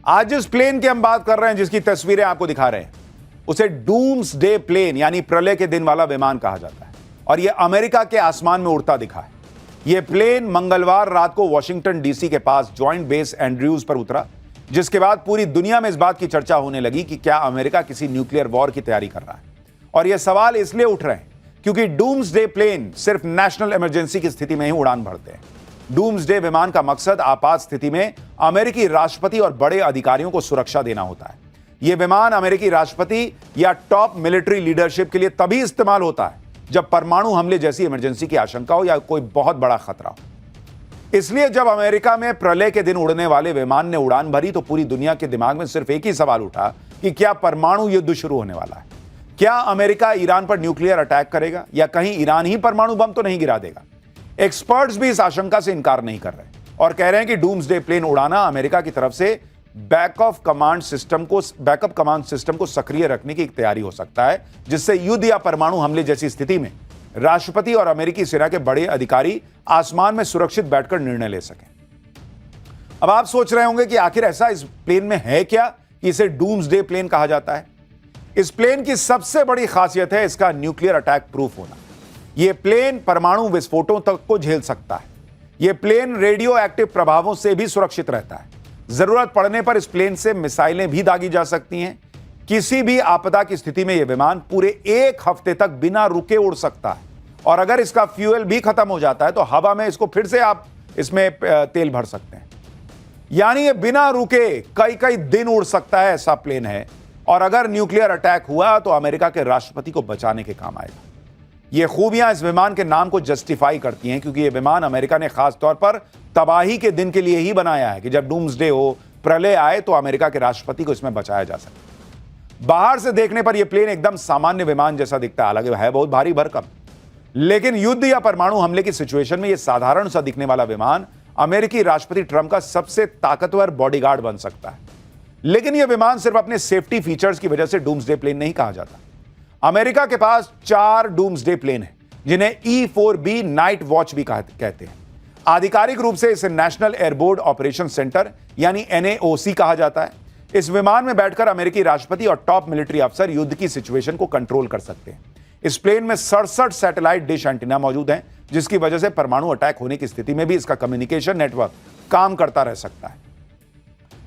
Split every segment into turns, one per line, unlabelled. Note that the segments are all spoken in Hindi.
आज जिस प्लेन की हम बात कर रहे हैं, जिसकी तस्वीरें आपको दिखा रहे हैं, उसे डूम्सडे प्लेन यानी प्रलय के दिन वाला विमान कहा जाता है और यह अमेरिका के आसमान में उड़ता दिखा है। यह प्लेन मंगलवार रात को वॉशिंगटन डीसी के पास जॉइंट बेस एंड्रयूज पर उतरा, जिसके बाद पूरी दुनिया में इस बात की चर्चा होने लगी कि क्या अमेरिका किसी न्यूक्लियर वॉर की तैयारी कर रहा है। और यह सवाल इसलिए उठ रहे हैं क्योंकि डूम्सडे प्लेन सिर्फ नेशनल इमरजेंसी की स्थिति में ही उड़ान भरते हैं। डूम्सडे विमान का मकसद आपात स्थिति में अमेरिकी राष्ट्रपति और बड़े अधिकारियों को सुरक्षा देना होता है। यह विमान अमेरिकी राष्ट्रपति या टॉप मिलिट्री लीडरशिप के लिए तभी इस्तेमाल होता है जब परमाणु हमले जैसी इमरजेंसी की आशंका हो या कोई बहुत बड़ा खतरा हो। इसलिए जब अमेरिका में प्रलय के दिन उड़ने वाले विमान ने उड़ान भरी तो पूरी दुनिया के दिमाग में सिर्फ एक ही सवाल उठा कि क्या परमाणु युद्ध शुरू होने वाला है। क्या अमेरिका ईरान पर न्यूक्लियर अटैक करेगा या कहीं ईरान ही परमाणु बम तो नहीं गिरा देगा। एक्सपर्ट्स भी इस आशंका से इनकार नहीं कर रहे और कह रहे हैं कि डूम्सडे प्लेन उड़ाना अमेरिका की तरफ से बैकअप कमांड सिस्टम को सक्रिय रखने की एक तैयारी हो सकता है, जिससे युद्ध या परमाणु हमले जैसी स्थिति में राष्ट्रपति और अमेरिकी सेना के बड़े अधिकारी आसमान में सुरक्षित बैठकर निर्णय ले सकें। अब आप सोच रहे होंगे कि आखिर ऐसा इस प्लेन में है क्या कि इसे डूम्सडे प्लेन कहा जाता है। इस प्लेन की सबसे बड़ी खासियत है इसका न्यूक्लियर अटैक प्रूफ होना। यह प्लेन परमाणु विस्फोटों तक को झेल सकता है। यह प्लेन रेडियो एक्टिव प्रभावों से भी सुरक्षित रहता है। जरूरत पड़ने पर इस प्लेन से मिसाइलें भी दागी जा सकती हैं। किसी भी आपदा की स्थिति में यह विमान पूरे 1 हफ्ते तक बिना रुके उड़ सकता है और अगर इसका फ्यूल भी खत्म हो जाता है तो हवा में इसको फिर से आप इसमें तेल भर सकते हैं। यानी ये बिना रुके कई कई दिन उड़ सकता है, ऐसा प्लेन है। और अगर न्यूक्लियर अटैक हुआ तो अमेरिका के राष्ट्रपति को बचाने के काम आएगा। ये खूबियां इस विमान के नाम को जस्टिफाई करती हैं क्योंकि यह विमान अमेरिका ने खास तौर पर तबाही के दिन के लिए ही बनाया है कि जब डूम्सडे हो, प्रलय आए तो अमेरिका के राष्ट्रपति को इसमें बचाया जा सके। बाहर से देखने पर यह प्लेन एकदम सामान्य विमान जैसा दिखता है, हालांकि है बहुत भारी भरकम, लेकिन युद्ध या परमाणु हमले की सिचुएशन में यह साधारण सा दिखने वाला विमान अमेरिकी राष्ट्रपति ट्रंप का सबसे ताकतवर बॉडीगार्ड बन सकता है। लेकिन यह विमान सिर्फ अपने सेफ्टी फीचर्स की वजह से डूम्सडे प्लेन नहीं कहा जाता। अमेरिका के पास 4 डूम्सडे प्लेन हैं जिन्हें E-4B नाइट वॉच भी कहते हैं। आधिकारिक रूप से इसे नेशनल एयरबोर्ड ऑपरेशन सेंटर यानी NAOC कहा जाता है। इस विमान में बैठकर अमेरिकी राष्ट्रपति और टॉप मिलिट्री अफसर युद्ध की सिचुएशन को कंट्रोल कर सकते हैं। इस प्लेन में 67 सैटेलाइट डिश एंटीना मौजूद हैं, जिसकी वजह से परमाणु अटैक होने की स्थिति में भी इसका कम्युनिकेशन नेटवर्क काम करता रह सकता है।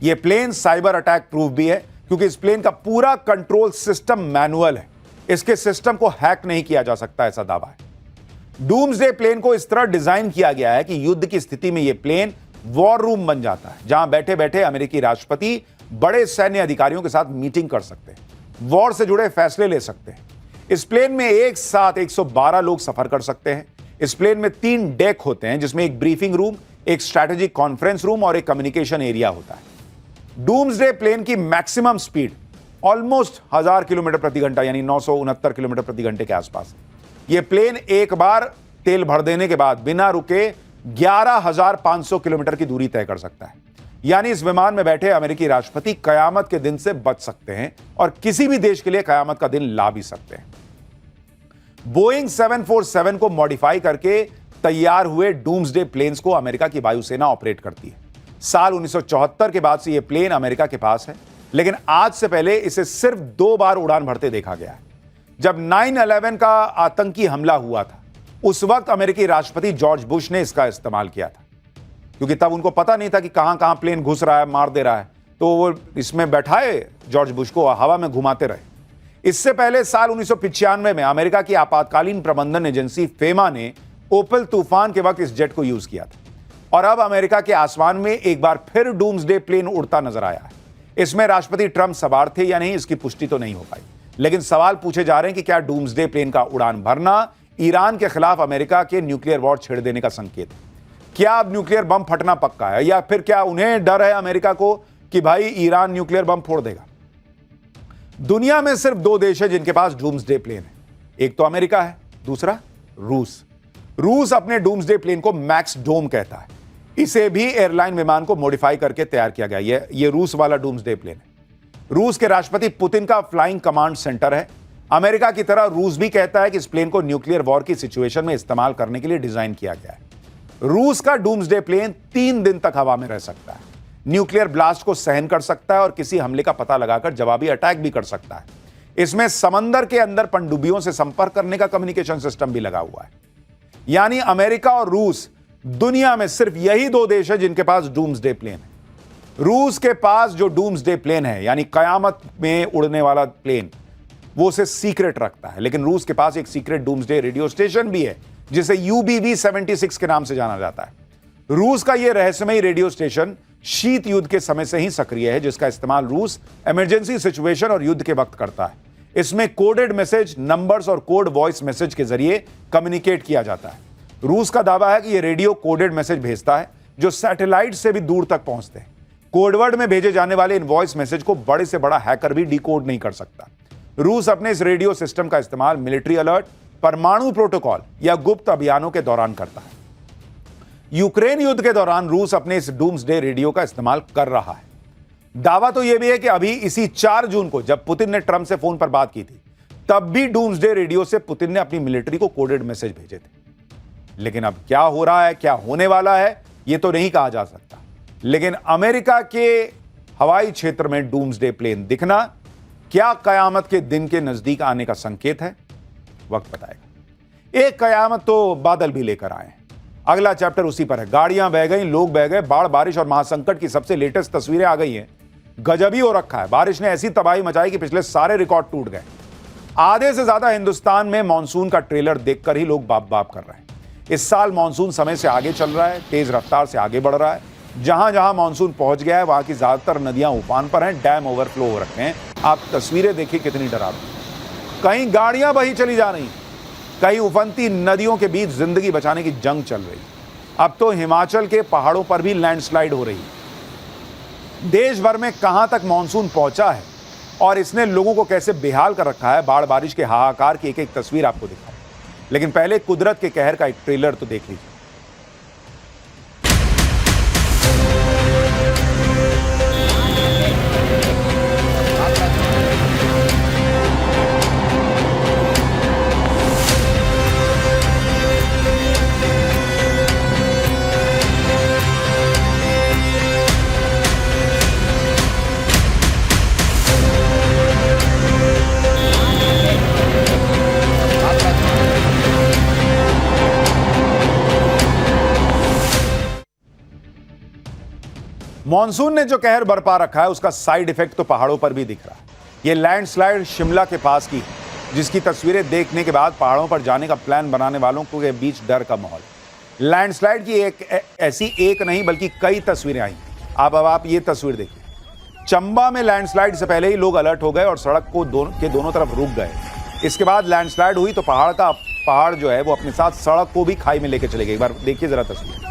यह प्लेन साइबर अटैक प्रूफ भी है क्योंकि इस प्लेन का पूरा कंट्रोल सिस्टम मैनुअल है। इसके सिस्टम को हैक नहीं किया जा सकता, ऐसा दावा है। डूम्सडे प्लेन को इस तरह डिजाइन किया गया है कि युद्ध की स्थिति में यह प्लेन वॉर रूम बन जाता है, जहां बैठे बैठे अमेरिकी राष्ट्रपति बड़े सैन्य अधिकारियों के साथ मीटिंग कर सकते हैं, वॉर से जुड़े फैसले ले सकते हैं। इस प्लेन में एक साथ 112 लोग सफर कर सकते हैं। इस प्लेन में 3 डेक होते हैं, जिसमें एक ब्रीफिंग रूम, एक स्ट्रैटेजिक कॉन्फ्रेंस रूम और एक कम्युनिकेशन एरिया होता है। डूम्सडे प्लेन की मैक्सिमम स्पीड ऑलमोस्ट 1000 किलोमीटर प्रति घंटा यानी 969 किलोमीटर प्रति घंटे के आसपास। यह प्लेन एक बार तेल भर देने के बाद बिना रुके 11,500 किलोमीटर की दूरी तय कर सकता है। यानी इस विमान में बैठे अमेरिकी राष्ट्रपति कयामत के दिन से बच सकते हैं और किसी भी देश के लिए कयामत का दिन ला भी सकते हैं। बोइंग 747 को मॉडिफाई करके तैयार हुए डूम्सडे प्लेन्स को अमेरिका की वायुसेना ऑपरेट करती है। साल 1974 के बाद से यह प्लेन अमेरिका के पास है, लेकिन आज से पहले इसे सिर्फ 2 बार उड़ान भरते देखा गया है। जब 9/11 का आतंकी हमला हुआ था, उस वक्त अमेरिकी राष्ट्रपति जॉर्ज बुश ने इसका इस्तेमाल किया था, क्योंकि तब उनको पता नहीं था कि कहां प्लेन घुस रहा है, मार दे रहा है, तो वो इसमें बैठाए जॉर्ज बुश को, हवा में घुमाते रहे। इससे पहले साल 1995 में अमेरिका की आपातकालीन प्रबंधन एजेंसी फेमा ने ओपल तूफान के वक्त इस जेट को यूज किया था और अब अमेरिका के आसमान में एक बार फिर डूम्सडे प्लेन उड़ता नजर आया है। इसमें राष्ट्रपति ट्रंप सवार थे या नहीं, इसकी पुष्टि तो नहीं हो पाई, लेकिन सवाल पूछे जा रहे हैं कि क्या डूम्सडे प्लेन का उड़ान भरना ईरान के खिलाफ अमेरिका के न्यूक्लियर वॉर छेड़ देने का संकेत है। क्या अब न्यूक्लियर बम फटना पक्का है या फिर क्या उन्हें डर है अमेरिका को कि भाई ईरान न्यूक्लियर बम फोड़ देगा। दुनिया में सिर्फ 2 देश है जिनके पास डूम्सडे प्लेन है, एक तो अमेरिका है, दूसरा रूस। रूस अपने डूम्सडे प्लेन को मैक्स डोम कहता है। इसे भी एयरलाइन विमान को मॉडिफाई करके तैयार किया गया। ये रूस वाला डूम्सडे प्लेन है। रूस के राष्ट्रपति पुतिन का फ्लाइंग कमांड सेंटर है। अमेरिका की तरह रूस भी कहता है कि इस प्लेन को न्यूक्लियर वॉर की सिचुएशन में इस्तेमाल करने के लिए डिजाइन किया गया है। रूस का डूम्सडे प्लेन 3 दिन तक हवा में रह सकता है, न्यूक्लियर ब्लास्ट को सहन कर सकता है और किसी हमले का पता लगाकर जवाबी अटैक भी कर सकता है। इसमें समंदर के अंदर पनडुब्बियों से संपर्क करने का कम्युनिकेशन सिस्टम भी लगा हुआ है। यानी अमेरिका और रूस, दुनिया में सिर्फ यही दो देश है जिनके पास डूम्सडे प्लेन है। रूस के पास जो डूम्सडे प्लेन है, यानी कयामत में उड़ने वाला प्लेन, वो उसे सीक्रेट रखता है। लेकिन रूस के पास एक सीक्रेट डूम्सडे रेडियो स्टेशन भी है जिसे UBV-76 के नाम से जाना जाता है। रूस का यह रहस्यमयी रेडियो स्टेशन शीत युद्ध के समय से ही सक्रिय है, जिसका इस्तेमाल रूस इमरजेंसी सिचुएशन और युद्ध के वक्त करता है। इसमें कोडेड मैसेज, नंबर्स और कोड वॉइस मैसेज के जरिए कम्युनिकेट किया जाता है। रूस का दावा है कि यह रेडियो कोडेड मैसेज भेजता है जो सैटेलाइट से भी दूर तक पहुंचते हैं। कोडवर्ड में भेजे जाने वाले इन वॉइस मैसेज को बड़े से बड़ा हैकर भी डिकोड नहीं कर सकता। रूस अपने इस रेडियो सिस्टम का इस्तेमाल मिलिट्री अलर्ट, परमाणु प्रोटोकॉल या गुप्त अभियानों के दौरान करता है। यूक्रेन युद्ध के दौरान रूस अपने इस डूम्सडे रेडियो का इस्तेमाल कर रहा है। दावा तो यह भी है कि अभी इसी 4 जून को जब पुतिन ने ट्रंप से फोन पर बात की थी, तब भी डूम्सडे रेडियो से पुतिन ने अपनी मिलिट्री को कोडेड मैसेज भेजे थे। लेकिन अब क्या हो रहा है, क्या होने वाला है, यह तो नहीं कहा जा सकता। लेकिन अमेरिका के हवाई क्षेत्र में डूम्सडे प्लेन दिखना क्या कयामत के दिन के नजदीक आने का संकेत है? वक्त बताएगा। एक कयामत तो बादल भी लेकर आए हैं। अगला चैप्टर उसी पर है। गाड़ियां बह गई, लोग बह गए, बाढ़, बारिश और महासंकट की सबसे लेटेस्ट तस्वीरें आ गई हैं। गजब ही हो रखा है। बारिश ने ऐसी तबाही मचाई कि पिछले सारे रिकॉर्ड टूट गए। आधे से ज्यादा हिंदुस्तान में मानसून का ट्रेलर देखकर ही लोग बाप बाप कर रहे हैं। इस साल मानसून समय से आगे चल रहा है, तेज रफ्तार से आगे बढ़ रहा है। जहां जहां मानसून पहुंच गया है वहां की ज्यादातर नदियां उफान पर हैं, डैम ओवरफ्लो हो रखे हैं। आप तस्वीरें देखिए कितनी डरावनी। कहीं गाड़ियां बही चली जा रही, कहीं उफनती नदियों के बीच जिंदगी बचाने की जंग चल रही। अब तो हिमाचल के पहाड़ों पर भी लैंडस्लाइड हो रही है। देश भर में कहां तक मानसून पहुंचा है और इसने लोगों को कैसे बेहाल कर रखा है, बाढ़ बारिश के हाहाकार की एक एक तस्वीर आपको दिखाई। लेकिन पहले कुदरत के कहर का एक ट्रेलर तो देख लीजिए। मॉनसून ने जो कहर बरपा रखा है उसका साइड इफेक्ट तो पहाड़ों पर भी दिख रहा है। ये लैंडस्लाइड शिमला के पास की, जिसकी तस्वीरें देखने के बाद पहाड़ों पर जाने का प्लान बनाने वालों के बीच डर का माहौल। लैंडस्लाइड की ऐसी एक नहीं बल्कि कई तस्वीरें आई। अब आप ये तस्वीर देखिए। चंबा में लैंडस्लाइड से पहले ही लोग अलर्ट हो गए और सड़क को दोनों तरफ रुक गए। इसके बाद लैंडस्लाइड हुई तो पहाड़ जो है वो अपने साथ सड़क को भी खाई में लेके चले गए। एक बार देखिए जरा तस्वीर।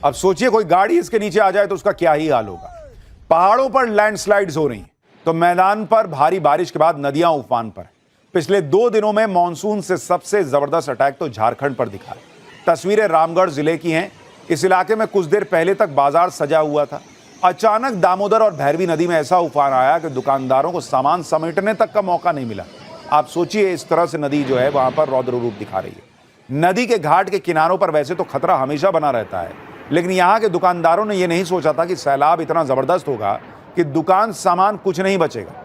अब सोचिए कोई गाड़ी इसके नीचे आ जाए तो उसका क्या ही हाल होगा। पहाड़ों पर लैंडस्लाइड्स हो रही तो मैदान पर भारी बारिश के बाद नदियां उफान पर। पिछले 2 दिनों में मानसून से सबसे जबरदस्त अटैक तो झारखंड पर दिखा है। तस्वीरें रामगढ़ जिले की हैं। इस इलाके में कुछ देर पहले तक बाजार सजा हुआ था। अचानक दामोदर और भैरवी नदी में ऐसा उफान आया कि दुकानदारों को सामान समेटने तक का मौका नहीं मिला। आप सोचिए इस तरह से नदी जो है वहां पर रौद्र रूप दिखा रही है। नदी के घाट के किनारों पर वैसे तो खतरा हमेशा बना रहता है, लेकिन यहां के दुकानदारों ने यह नहीं सोचा था कि सैलाब इतना जबरदस्त होगा कि दुकान सामान कुछ नहीं बचेगा।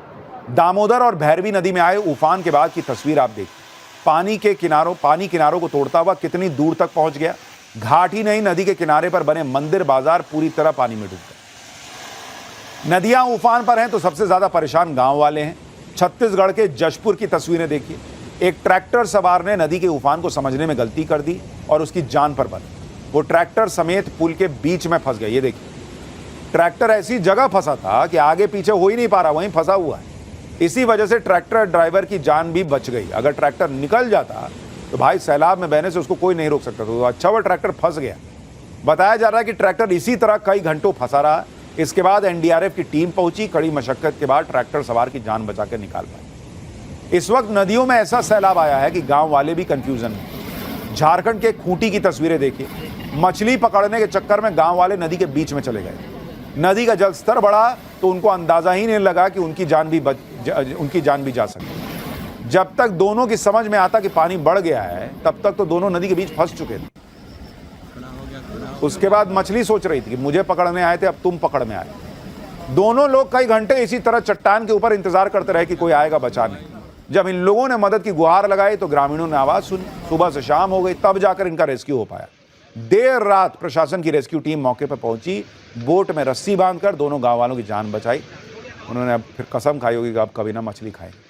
दामोदर और भैरवी नदी में आए उफान के बाद की तस्वीर आप देखिए। पानी किनारों को तोड़ता हुआ कितनी दूर तक पहुंच गया। घाट ही नहीं, नदी के किनारे पर बने मंदिर बाजार पूरी तरह पानी में डूब गए। नदियां उफान पर हैं तो सबसे ज्यादा परेशान गांव वाले हैं। छत्तीसगढ़ के जशपुर की तस्वीरें देखिए। एक ट्रैक्टर सवार ने नदी के उफान को समझने में गलती कर दी और उसकी जान पर बनी। वो ट्रैक्टर समेत पुल के बीच में फंस गया। ये देखिए, ट्रैक्टर ऐसी जगह फंसा था कि आगे पीछे हो ही नहीं पा रहा, वहीं फंसा हुआ है। इसी वजह से ट्रैक्टर ड्राइवर की जान भी बच गई। अगर ट्रैक्टर निकल जाता तो भाई सैलाब में बहने से उसको कोई नहीं रोक सकता। तो अच्छा वो ट्रैक्टर फंस गया। बताया जा रहा है कि ट्रैक्टर इसी तरह कई घंटों फंसा रहा। इसके बाद एनडीआरएफ की टीम पहुंची। कड़ी मशक्कत के बाद ट्रैक्टर सवार की जान बचाकर निकाल पाई। इस वक्त नदियों में ऐसा सैलाब आया है कि गांव वाले भी कंफ्यूजन में। झारखंड के खूंटी की तस्वीरें देखिए। मछली पकड़ने के चक्कर में गांव वाले नदी के बीच में चले गए। नदी का जल स्तर बढ़ा तो उनको अंदाजा ही नहीं लगा कि उनकी जान भी उनकी जान भी जा सकती है। जब तक दोनों की समझ में आता कि पानी बढ़ गया है, तब तक तो दोनों नदी के बीच फंस चुके थे। उसके बाद मछली सोच रही थी कि मुझे पकड़ने आए थे, अब तुम पकड़ में आए। दोनों लोग कई घंटे इसी तरह चट्टान के ऊपर इंतजार करते रहे कि कोई आएगा बचाने। जब इन लोगों ने मदद की गुहार लगाई तो ग्रामीणों ने आवाज सुनी। सुबह से शाम हो गई, तब जाकर इनका रेस्क्यू हो पाया। देर रात प्रशासन की रेस्क्यू टीम मौके पर पहुंची, बोट में रस्सी बांधकर दोनों गांव वालों की जान बचाई। उन्होंने अब फिर कसम खाई होगी कि अब कभी ना मछली खाएंगे।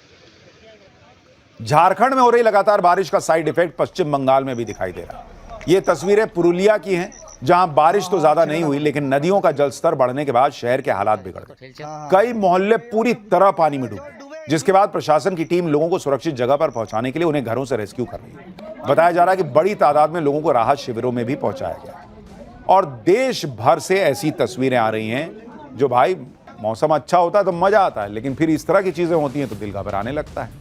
झारखंड में हो रही लगातार बारिश का साइड इफेक्ट पश्चिम बंगाल में भी दिखाई दे रहा है। ये तस्वीरें पुरुलिया की हैं, जहां बारिश तो ज्यादा नहीं हुई, लेकिन नदियों का जलस्तर बढ़ने के बाद शहर के हालात बिगड़ गए। कई मोहल्ले पूरी तरह पानी में डूबे, जिसके बाद प्रशासन की टीम लोगों को सुरक्षित जगह पर पहुंचाने के लिए उन्हें घरों से रेस्क्यू कर रही है। बताया जा रहा है कि बड़ी तादाद में लोगों को राहत शिविरों में भी पहुंचाया गया। और देश भर से ऐसी तस्वीरें आ रही हैं। जो भाई, मौसम अच्छा होता है तो मजा आता है, लेकिन फिर इस तरह की चीजें होती हैं तो दिल घबराने लगता है।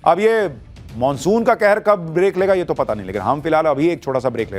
अब ये मॉनसून का कहर कब ब्रेक लेगा ये तो पता नहीं, लेकिन हम फिलहाल अभी एक छोटा सा ब्रेक ले रहे हैं।